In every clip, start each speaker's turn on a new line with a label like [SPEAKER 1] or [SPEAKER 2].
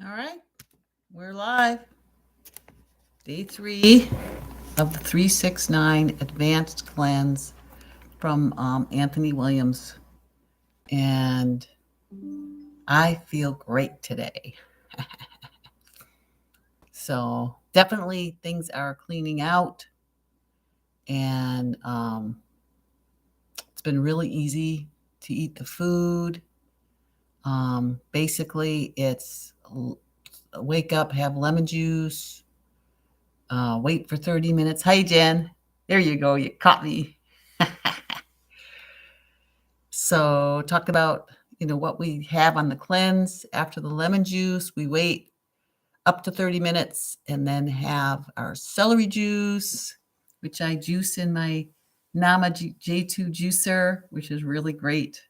[SPEAKER 1] All right, we're live. Day 3 of the 369 Advanced Cleanse from Anthony Williams. And I feel great today. So, definitely things are cleaning out. And it's been really easy to eat the food. Basically, it's wake up, have lemon juice, wait for 30 minutes. Hi, Jen. There you go. You caught me. So, talked about what we have on the cleanse after the lemon juice. We wait up to 30 minutes and then have our celery juice, which I juice in my Nama J2 juicer, which is really great.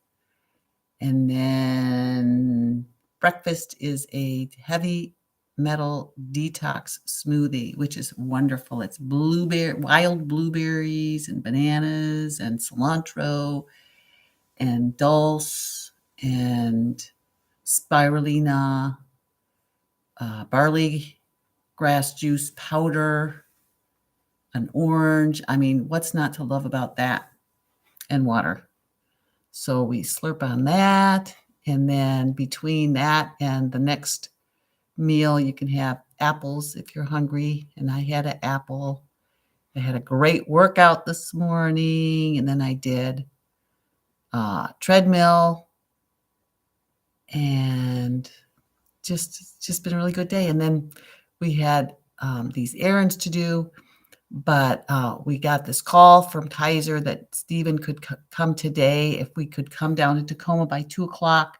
[SPEAKER 1] And then breakfast is a heavy metal detox smoothie, which is wonderful. It's wild blueberries and bananas and cilantro and dulse and spirulina, barley grass juice powder, an orange. I mean, what's not to love about that? And water. So we slurp on that. And then between that and the next meal, you can have apples if you're hungry. And I had an apple. I had a great workout this morning. And then I did treadmill and just been a really good day. And then we had these errands to do, but we got this call from Kaiser that Stephen could come today if we could come down to Tacoma by 2:00.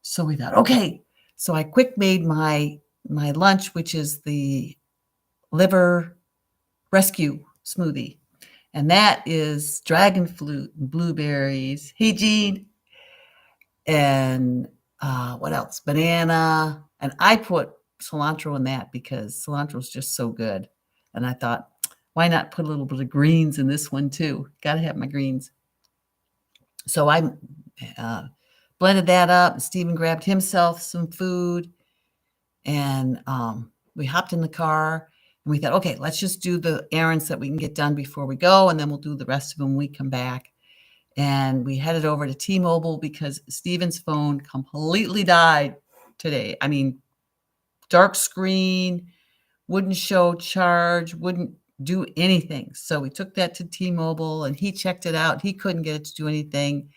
[SPEAKER 1] So we thought, okay. So I quick made my lunch, which is the liver rescue smoothie, and that is dragon fruit and blueberries. Hey, Jean. And what else? Banana. And I put cilantro in that because cilantro is just so good. And I thought, why not put a little bit of greens in this one too? Got to have my greens. So I blended that up. Stephen grabbed himself some food, and we hopped in the car. And we thought, okay, let's just do the errands that we can get done before we go, and then we'll do the rest of them when we come back. And we headed over to T-Mobile because Stephen's phone completely died today. I mean, dark screen, wouldn't show charge, wouldn't do anything. So we took that to T-Mobile and he checked it out. He couldn't get it to do anything.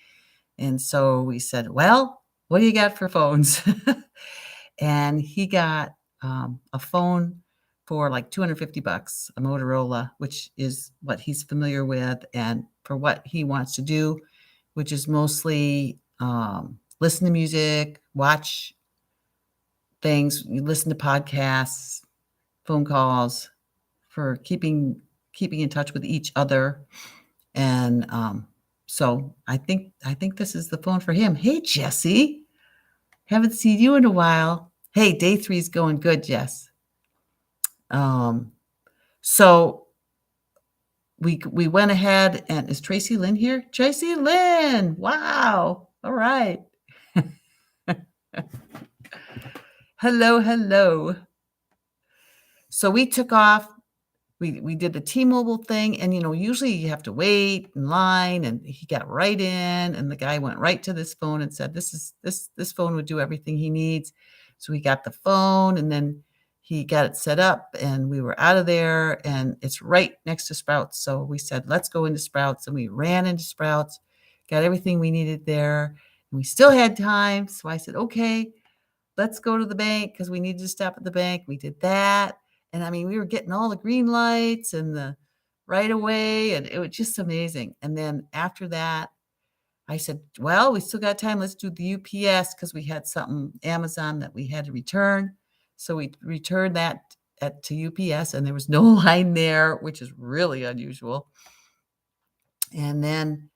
[SPEAKER 1] And so we said, well, what do you got for phones? And he got a phone for like $250, a Motorola, which is what he's familiar with and for what he wants to do, which is mostly listen to music, watch things, you listen to podcasts, phone calls, for keeping in touch with each other. And so I think this is the phone for him. Hey, Jesse, haven't seen you in a while. Hey, day 3 is going good, Jess. So we went ahead and is Tracy Lynn here? Tracy Lynn, wow. All right. Hello, hello. So we took off. We did the T-Mobile thing, and usually you have to wait in line, and he got right in, and the guy went right to this phone and said, this phone would do everything he needs. So he got the phone, and then he got it set up, and we were out of there, and it's right next to Sprouts. So we said, let's go into Sprouts, and we ran into Sprouts, got everything we needed there, and we still had time. So I said, okay, let's go to the bank because we needed to stop at the bank. We did that. And I mean, we were getting all the green lights and the right away, and it was just amazing. And then after that, I said, well, we still got time. Let's do the UPS because we had something Amazon that we had to return. So we returned that to UPS, and there was no line there, which is really unusual. And then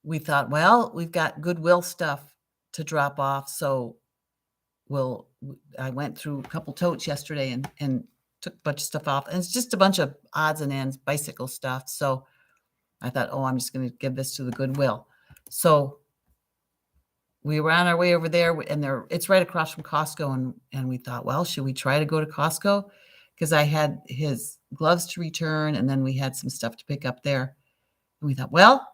[SPEAKER 1] we thought, well, we've got Goodwill stuff to drop off. So I went through a couple totes yesterday and took a bunch of stuff off. And it's just a bunch of odds and ends, bicycle stuff. So I thought, oh, I'm just going to give this to the Goodwill. So we were on our way over there, and it's right across from Costco, and we thought, well, should we try to go to Costco? Because I had his gloves to return, and then we had some stuff to pick up there. And we thought, well,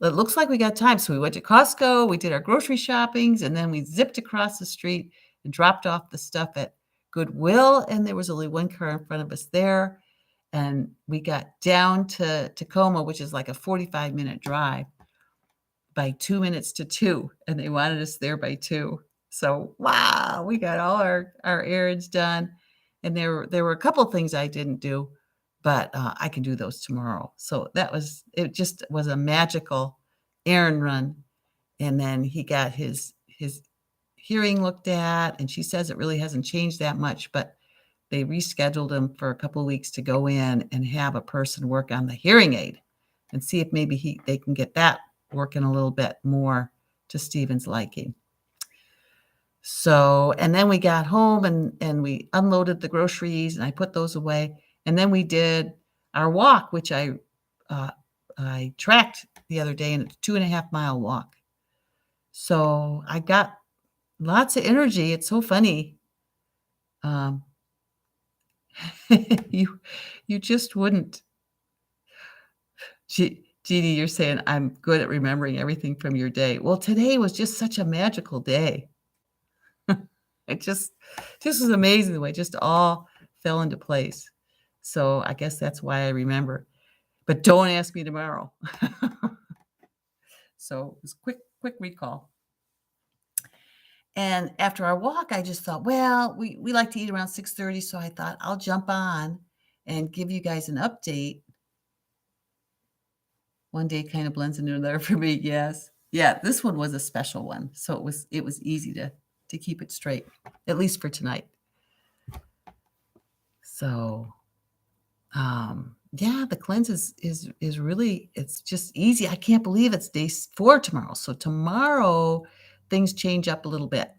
[SPEAKER 1] it looks like we got time. So we went to Costco, we did our grocery shoppings, and then we zipped across the street and dropped off the stuff at Goodwill. And there was only one car in front of us there. And we got down to Tacoma, which is like a 45-minute drive, by 2 minutes to 2, and they wanted us there by 2. So, wow, we got all our errands done, and there were a couple of things I didn't do, but, I can do those tomorrow. So it just was a magical errand run, and then he got his hearing looked at, and she says it really hasn't changed that much, but they rescheduled him for a couple of weeks to go in and have a person work on the hearing aid and see if maybe they can get that working a little bit more to Stephen's liking. So, and then we got home and we unloaded the groceries and I put those away. And then we did our walk, which I tracked the other day, and it's a 2.5-mile walk. So I got lots of energy. It's so funny. You just wouldn't. Jeannie, you're saying I'm good at remembering everything from your day. Well, today was just such a magical day. It just was amazing the way it just all fell into place. So I guess that's why I remember. But don't ask me tomorrow. So it was quick recall. And after our walk, I just thought, well, we like to eat around 6:30, so I thought I'll jump on and give you guys an update. One day kind of blends into another for me, yes. Yeah, this one was a special one, so it was easy to keep it straight, at least for tonight. So, yeah, the cleanse is really, it's just easy. I can't believe it's day 4 tomorrow. So tomorrow things change up a little bit.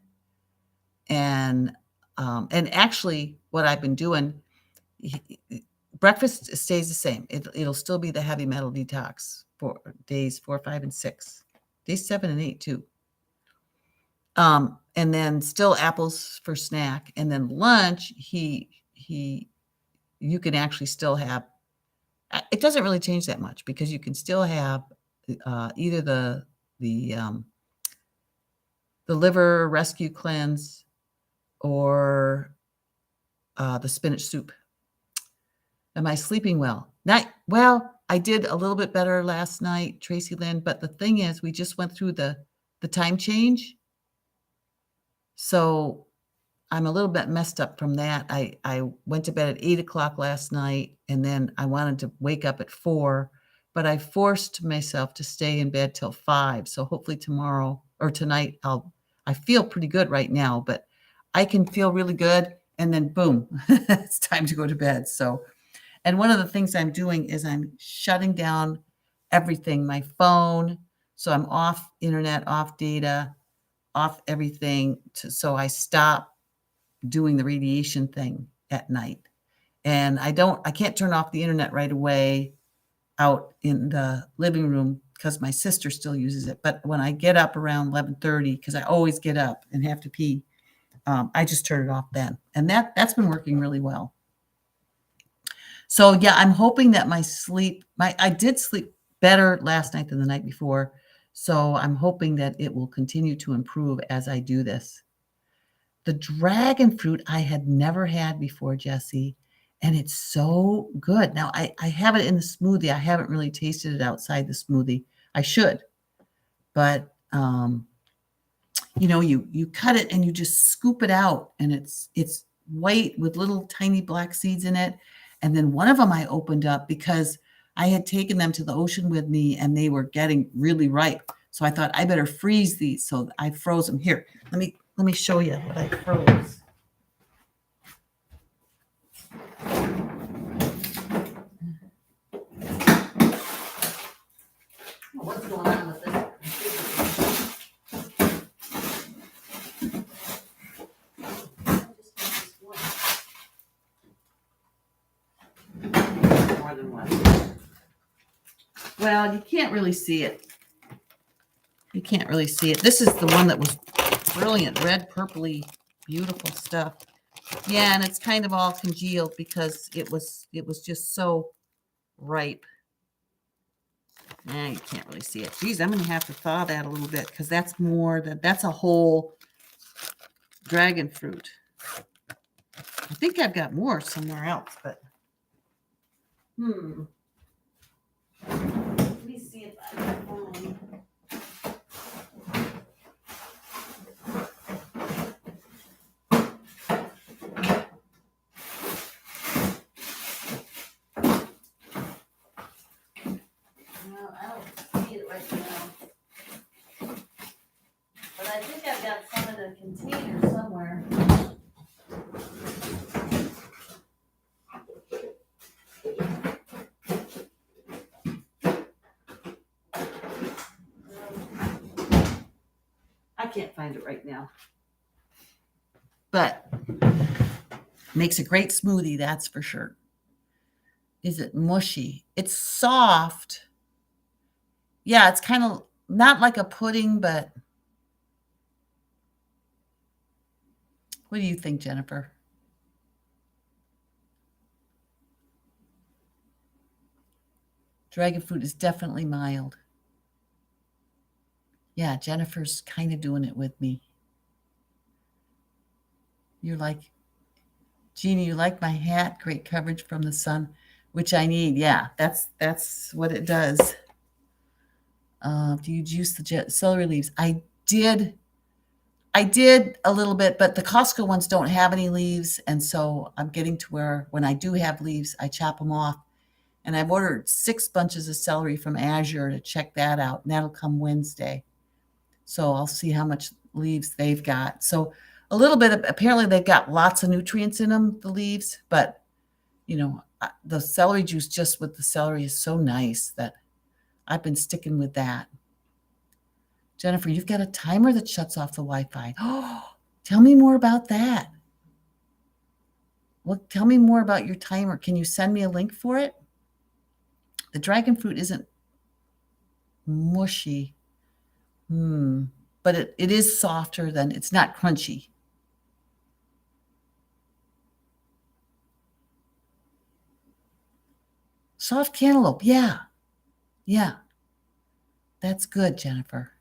[SPEAKER 1] And actually what I've been doing, breakfast stays the same. It'll still be the heavy metal detox for days 4, 5, and 6, days 7 and 8 too. And then still apples for snack, and then lunch. You can actually still have. It doesn't really change that much because you can still have either the liver rescue cleanse or the spinach soup. Am I sleeping well? Well, I did a little bit better last night, Tracy Lynn, but the thing is, we just went through the time change. So I'm a little bit messed up from that. I went to bed at 8 o'clock last night, and then I wanted to wake up at 4, but I forced myself to stay in bed till 5. So hopefully tomorrow or tonight, I feel pretty good right now, but I can feel really good, and then boom, it's time to go to bed. So, and one of the things I'm doing is I'm shutting down everything, my phone. So I'm off internet, off data, off everything. So I stop doing the radiation thing at night. And I can't turn off the internet right away out in the living room because my sister still uses it. But when I get up around 11:30, because I always get up and have to pee, I just turn it off then. And that's been working really well. So yeah, I'm hoping that I did sleep better last night than the night before. So I'm hoping that it will continue to improve as I do this. The dragon fruit I had never had before, Jesse, and it's so good. Now, I have it in the smoothie. I haven't really tasted it outside the smoothie. I should. But, you cut it and you just scoop it out, and it's white with little tiny black seeds in it. And then one of them I opened up because I had taken them to the ocean with me, and they were getting really ripe. So I thought I better freeze these. So I froze them. Here, let me show you what I froze. What's going on with this? More than one. Well, you can't really see it. You can't really see it. This is the one that was brilliant, red, purpley, beautiful stuff. Yeah, and it's kind of all congealed because it was just so ripe. You can't really see it. Geez, I'm going to have to thaw that a little bit because that's a whole dragon fruit. I think I've got more somewhere else, but let me see if I can find. No, I don't see it right now. But I think I've got some in a container somewhere. I can't find it right now. But makes a great smoothie, that's for sure. Is it mushy? It's soft. Yeah, it's kind of not like a pudding, but what do you think, Jennifer? Dragon fruit is definitely mild. Yeah, Jennifer's kind of doing it with me. You're like, Jeannie, you like my hat? Great coverage from the sun, which I need. Yeah, that's what it does. Do you juice the celery leaves? I did a little bit, but the Costco ones don't have any leaves, and so I'm getting to where when I do have leaves, I chop them off. And I've ordered 6 bunches of celery from Azure to check that out, and that'll come Wednesday. So I'll see how much leaves they've got. So a little bit of, apparently they've got lots of nutrients in them, the leaves, but the celery juice just with the celery is so nice that I've been sticking with that. Jennifer, you've got a timer that shuts off the Wi-Fi. Oh, tell me more about that. Well, tell me more about your timer. Can you send me a link for it? The dragon fruit isn't mushy. But it is softer than, it's not crunchy. Soft cantaloupe. Yeah. Yeah. That's good, Jennifer.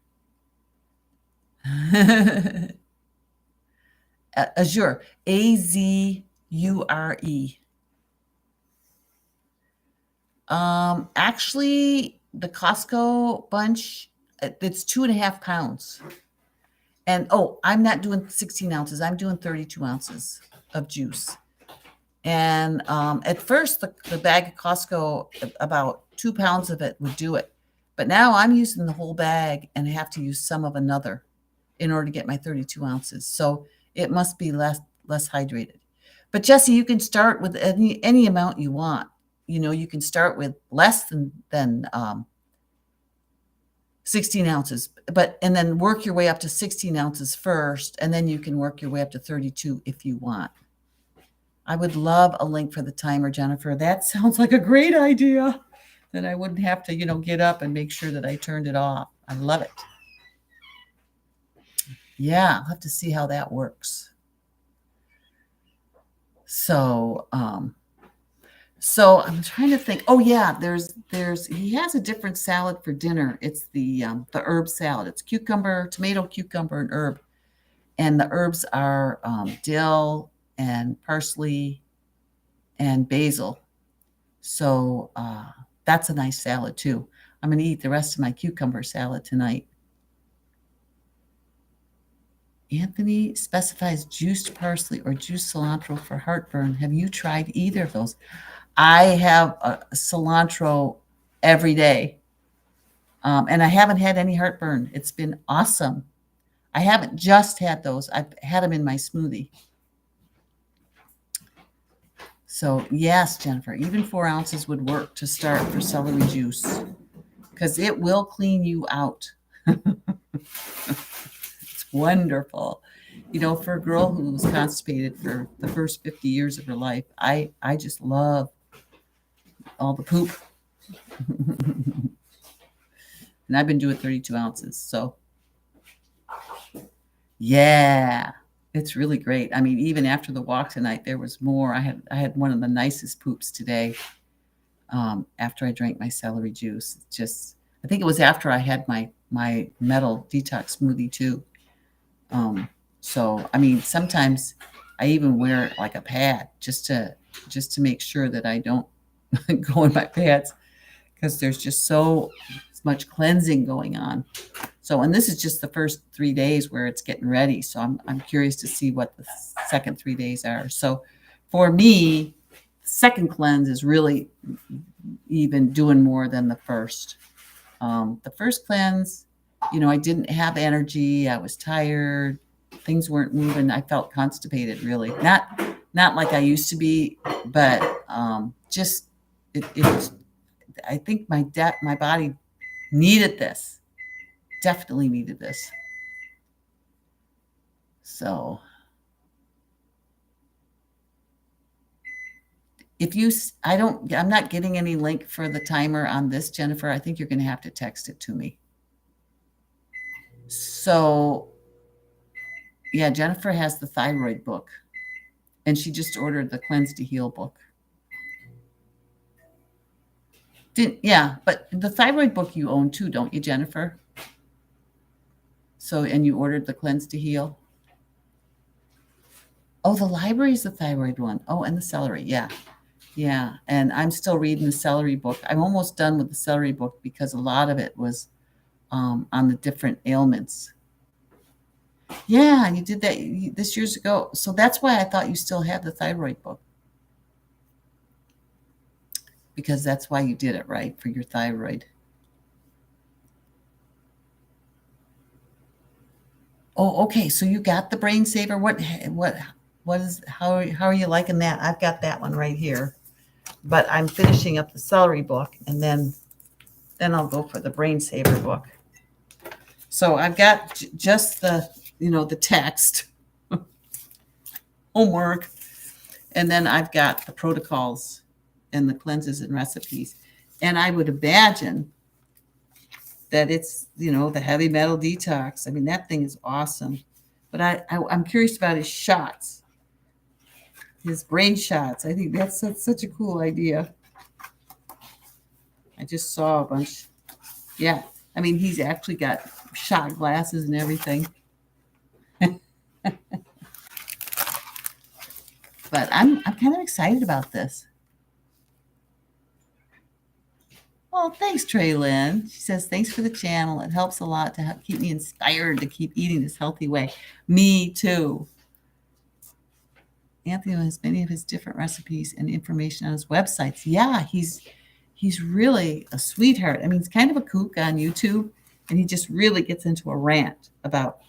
[SPEAKER 1] Azure. Azure. Actually, the Costco bunch, it's 2.5 pounds. And I'm not doing 16 ounces. I'm doing 32 ounces of juice. And at first, the bag of Costco, about 2 pounds of it would do it. But now I'm using the whole bag and have to use some of another in order to get my 32 ounces. So it must be less hydrated. But Jesse, you can start with any amount you want. You can start with less than 16 ounces, and then work your way up to 16 ounces first, and then you can work your way up to 32 if you want. I would love a link for the timer, Jennifer. That sounds like a great idea. Then I wouldn't have to, get up and make sure that I turned it off. I love it. Yeah, I'll have to see how that works. So I'm trying to think. Oh yeah, he has a different salad for dinner. It's the herb salad. It's tomato, cucumber, and herb. And the herbs are dill and parsley and basil. So that's a nice salad too. I'm going to eat the rest of my cucumber salad tonight. Anthony specifies juiced parsley or juiced cilantro for heartburn. Have you tried either of those? I have cilantro every day, and I haven't had any heartburn. It's been awesome. I haven't just had those. I've had them in my smoothie. So yes, Jennifer, even 4 ounces would work to start for celery juice because it will clean you out. It's wonderful. For a girl who was constipated for the first 50 years of her life, I just love all the poop. And I've been doing 32 ounces. So Yeah, it's really great. I mean, even after the walk tonight, there was more. I had one of the nicest poops today, after I drank my celery juice. Just I think it was after I had my metal detox smoothie too. So I mean, sometimes I even wear like a pad just to make sure that I don't go in my pads because there's just so much cleansing going on. So, and this is just the first 3 days where it's getting ready. So I'm curious to see what the second 3 days are. So for me, second cleanse is really even doing more than the first. The first cleanse, I didn't have energy. I was tired. Things weren't moving. I felt constipated, really. Not like I used to be, but just it was. I think my body needed this. Definitely needed this. So if you, I'm not getting any link for the timer on this, Jennifer. I think you're going to have to text it to me. So yeah, Jennifer has the thyroid book and she just ordered the Cleanse to Heal book. Yeah, but the thyroid book you own too, don't you, Jennifer? So, and you ordered the Cleanse to Heal? Oh, the library is the thyroid one. Oh, and the celery. Yeah. Yeah. And I'm still reading the celery book. I'm almost done with the celery book because a lot of it was on the different ailments. Yeah, you did that this years ago. So that's why I thought you still had the thyroid book. Because that's why you did it, right? For your thyroid. Oh, okay. So you got the Brain Saver. What is how are you liking that? I've got that one right here. But I'm finishing up the celery book and then I'll go for the Brain Saver book. So I've got just the text homework, and then I've got the protocols and the cleanses and recipes. And I would imagine that it's, the heavy metal detox. I mean, that thing is awesome. But I'm curious about his shots, his brain shots. I think that's such a cool idea. I just saw a bunch. Yeah. I mean, he's actually got shot glasses and everything. But I'm kind of excited about this. Well, thanks, Trey Lynn. She says, thanks for the channel. It helps a lot to keep me inspired to keep eating this healthy way. Me too. Anthony has many of his different recipes and information on his websites. Yeah, he's really a sweetheart. I mean, he's kind of a kook on YouTube, and he just really gets into a rant about,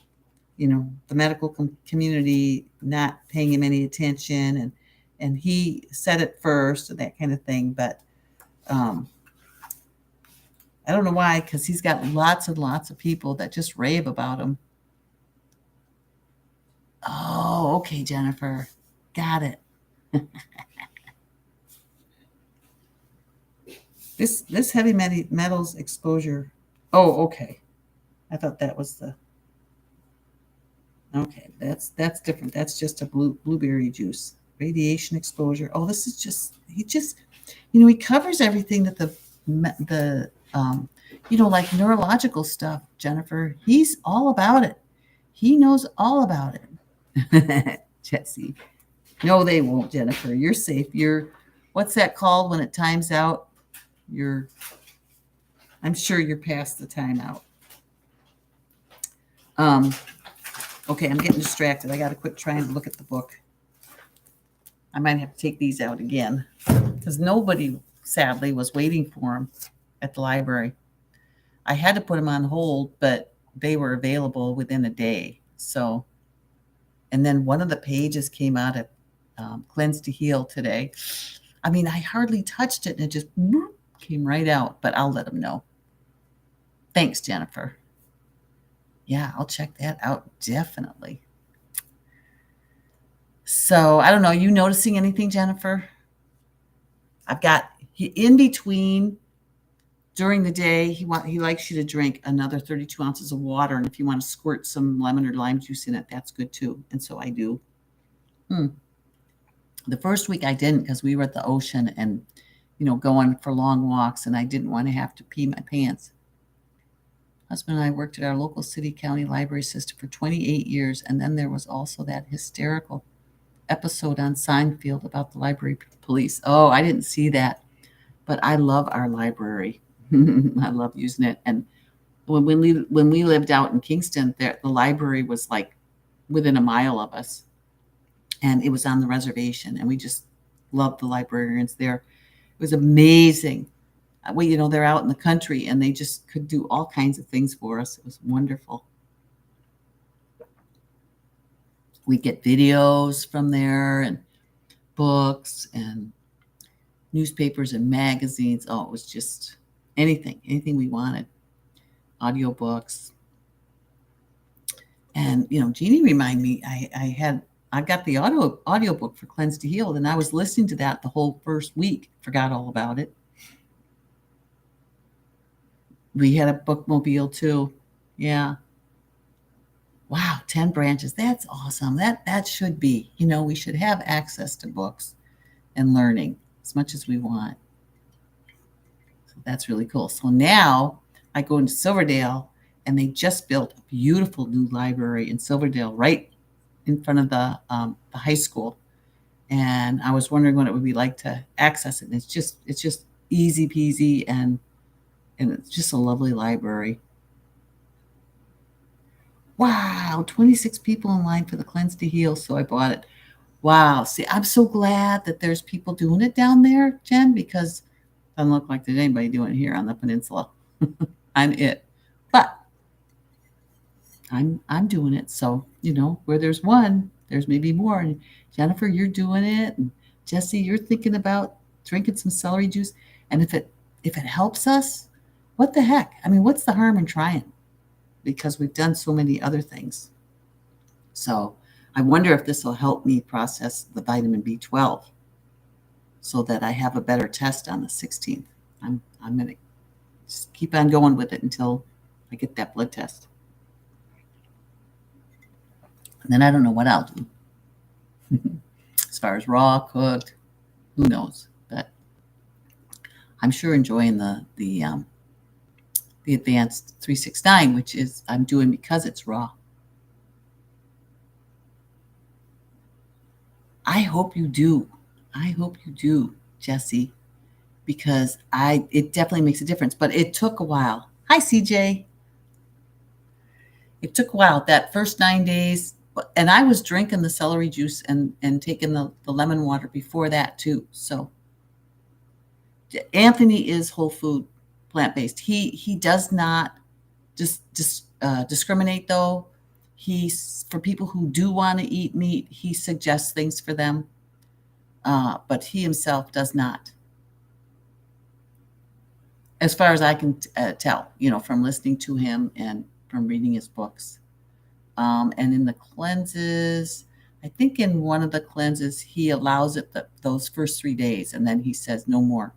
[SPEAKER 1] the medical community not paying him any attention, and he said it first and that kind of thing. But I don't know why, because he's got lots and lots of people that just rave about him. Oh, okay, Jennifer. Got it. This heavy metals exposure. Oh, okay. I thought that was the. Okay, that's different. That's just a blueberry juice. Radiation exposure. Oh, this is just he covers everything that the like neurological stuff, Jennifer. He's all about it. He knows all about it. Jesse. No, they won't, Jennifer. You're safe. What's that called when it times out? I'm sure you're past the timeout. Okay, I'm getting distracted. I got to quit trying to look at the book. I might have to take these out again because nobody, sadly, was waiting for them at the library. I had to put them on hold, but they were available within a day. So, and then one of the pages came out of Cleanse to Heal today. I mean, I hardly touched it and it just came right out, but I'll let them know. Thanks, Jennifer. Yeah, I'll check that out. Definitely. So I don't know. You noticing anything, Jennifer? I've got in between during the day, he likes you to drink another 32 ounces of water, and if you want to squirt some lemon or lime juice in it, that's good too. And so I do. The first week I didn't because we were at the ocean and going for long walks, and I didn't want to have to pee my pants. Husband and I worked at our local city county library system for 28 years, and then there was also that hysterical episode on Seinfeld about the library police. Oh, I didn't see that, but I love our library. I love using it. And when we lived out in Kingston, the library was like within a mile of us, and it was on the reservation, and we just loved the librarians there. It was amazing. They're out in the country, and they just could do all kinds of things for us. It was wonderful. We get videos from there and books and newspapers and magazines. Oh, it was just anything we wanted. Audiobooks. And, Jeannie reminded me, I got the audiobook for Cleanse to Heal, and I was listening to that the whole first week. Forgot all about it. We had a bookmobile too. Yeah. Wow, 10 branches. That's awesome. That should be, we should have access to books and learning as much as we want. So that's really cool. So now I go into Silverdale, and they just built a beautiful new library in Silverdale right in front of the high school. And I was wondering what it would be like to access it. And it's just easy peasy, and it's just a lovely library. Wow, 26 people in line for the Cleanse to Heal, so I bought it. Wow, see, I'm so glad that there's people doing it down there, Jen, because it doesn't look like there's anybody doing it here on the peninsula. I'm it. But I'm doing it, so, where there's one, there's maybe more. And Jennifer, you're doing it, and Jesse, you're thinking about drinking some celery juice. And if it helps us, what the heck? I mean, what's the harm in trying? Because we've done so many other things. So I wonder if this will help me process the vitamin B12 so that I have a better test on the 16th. I'm going to just keep on going with it until I get that blood test. And then I don't know what I'll do. As far as raw, cooked, who knows? But I'm sure enjoying the Advanced 369, which is I'm doing because it's raw. I hope you do. I hope you do, Jesse, because it definitely makes a difference. But it took a while. Hi, CJ. It took a while. That first 9 days, and I was drinking the celery juice and taking the lemon water before that too. So Anthony is whole food, plant-based. He does not discriminate, though. For people who do want to eat meat, he suggests things for them, but he himself does not. As far as I can tell, from listening to him and from reading his books. And in the cleanses, I think in one of the cleanses, he allows it those first 3 days, and then he says no more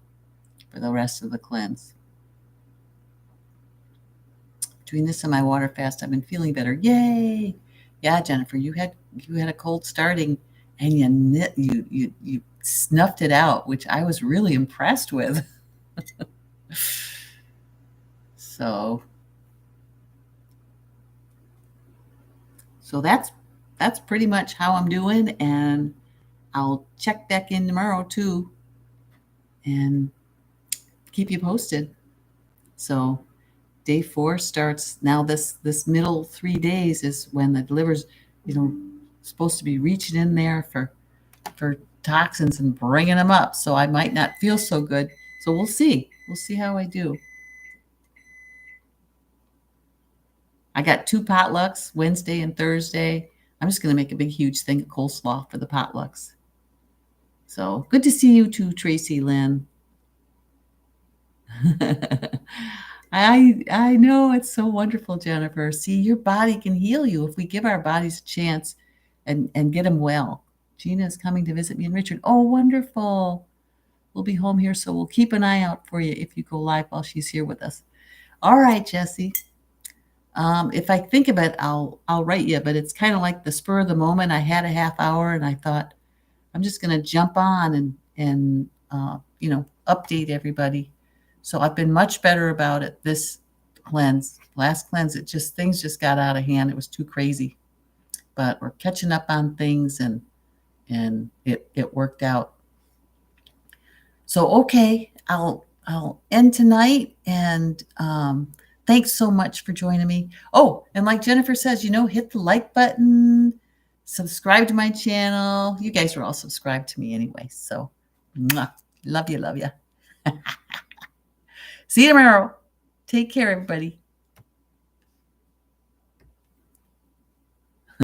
[SPEAKER 1] for the rest of the cleanse. Doing this on my water fast, I've been feeling better. Yay! Yeah, Jennifer, you had a cold starting, and you snuffed it out, which I was really impressed with. So that's pretty much how I'm doing, and I'll check back in tomorrow too, and keep you posted. So day 4 starts now. This middle 3 days is when the liver's, supposed to be reaching in there for toxins and bringing them up. So I might not feel so good. So we'll see. We'll see how I do. I got 2 potlucks, Wednesday and Thursday. I'm just going to make a big, huge thing of coleslaw for the potlucks. So good to see you too, Tracy Lynn. I know, it's so wonderful, Jennifer. See, your body can heal you if we give our bodies a chance and get them well. Gina is coming to visit me in Richmond. Oh, wonderful. will be home here, so we'll keep an eye out for you if you go live while she's here with us. All right, Jesse. If I think of it, I'll write you, but it's kind of like the spur of the moment. I had a half hour and I thought I'm just going to jump on and update everybody. So I've been much better about it this cleanse. Last cleanse, things just got out of hand. It was too crazy. But we're catching up on things and it worked out. So okay, I'll end tonight, and thanks so much for joining me. Oh, and like Jennifer says, hit the like button, subscribe to my channel. You guys are all subscribed to me anyway. So love you. See you tomorrow. Take care, everybody.